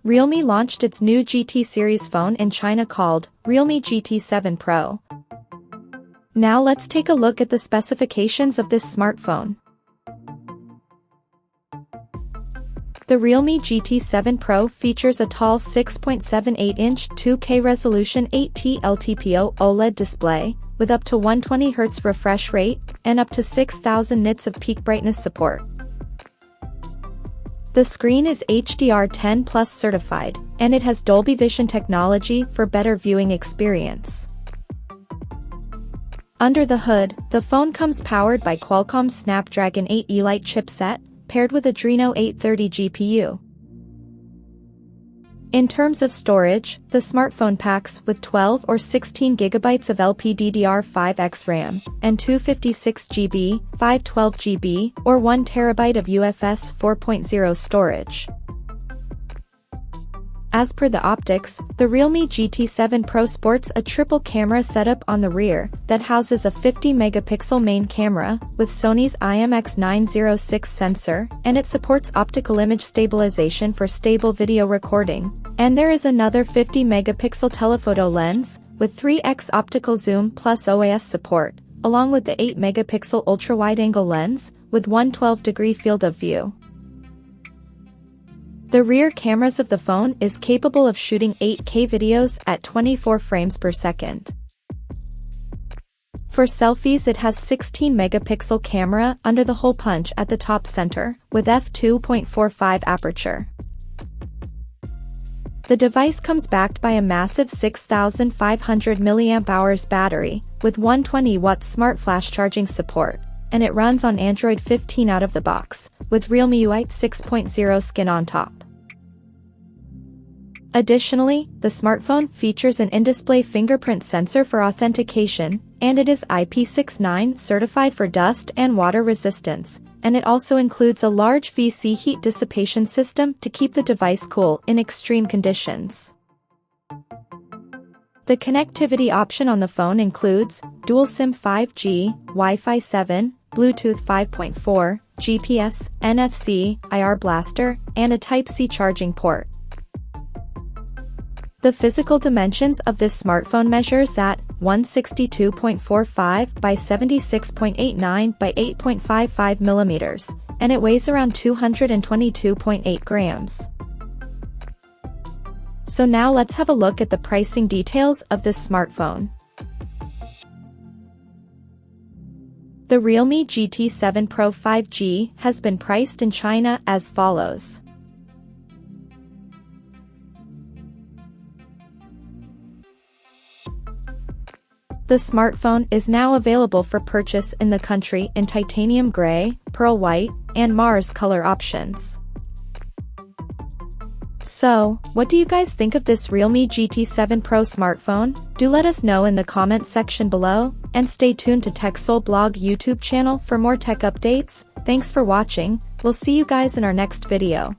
Realme launched its new GT series phone in China called Realme GT 7 Pro. Now let's take a look at the specifications of this smartphone. The Realme GT 7 Pro features a tall 6.78-inch 2K resolution 8T LTPO OLED display, with up to 120Hz refresh rate, and up to 6000 nits of peak brightness support. The screen is HDR10 Plus certified, and it has Dolby Vision technology for better viewing experience. Under the hood, the phone comes powered by Qualcomm's Snapdragon 8 Elite chipset, paired with Adreno 830 GPU. In terms of storage, the smartphone packs with 12 or 16 GB of LPDDR5X RAM, and 256GB, 512GB, or 1 TB of UFS 4.0 storage. As per the optics, the Realme GT 7 Pro sports a triple camera setup on the rear that houses a 50-megapixel main camera with Sony's IMX906 sensor, and it supports optical image stabilization for stable video recording. And there is another 50-megapixel telephoto lens with 3x optical zoom plus OIS support, along with the 8-megapixel ultra-wide-angle lens with 112-degree field of view. The rear cameras of the phone is capable of shooting 8K videos at 24 frames per second. For selfies, it has 16-megapixel camera under the hole punch at the top center, with f2.45 aperture. The device comes backed by a massive 6500 mAh battery, with 120-watt smart flash charging support, and it runs on Android 15 out of the box, with Realme UI 6.0 skin on top. Additionally, the smartphone features an in-display fingerprint sensor for authentication, and it is IP69 certified for dust and water resistance, and it also includes a large VC heat dissipation system to keep the device cool in extreme conditions. The connectivity option on the phone includes dual SIM 5G, Wi-Fi 7, Bluetooth 5.4, GPS, NFC, IR blaster, and a Type-C charging port. The physical dimensions of this smartphone measures at 162.45 by 76.89 by 8.55 millimeters, and it weighs around 222.8 grams. So now let's have a look at the pricing details of this smartphone. The Realme GT 7 Pro 5G has been priced in China as follows. The smartphone is now available for purchase in the country in titanium gray, pearl white, and Mars color options. So, what do you guys think of this Realme GT 7 Pro smartphone? Do let us know in the comments section below, and stay tuned to TechSole Blog YouTube channel for more tech updates. Thanks for watching, we'll see you guys in our next video.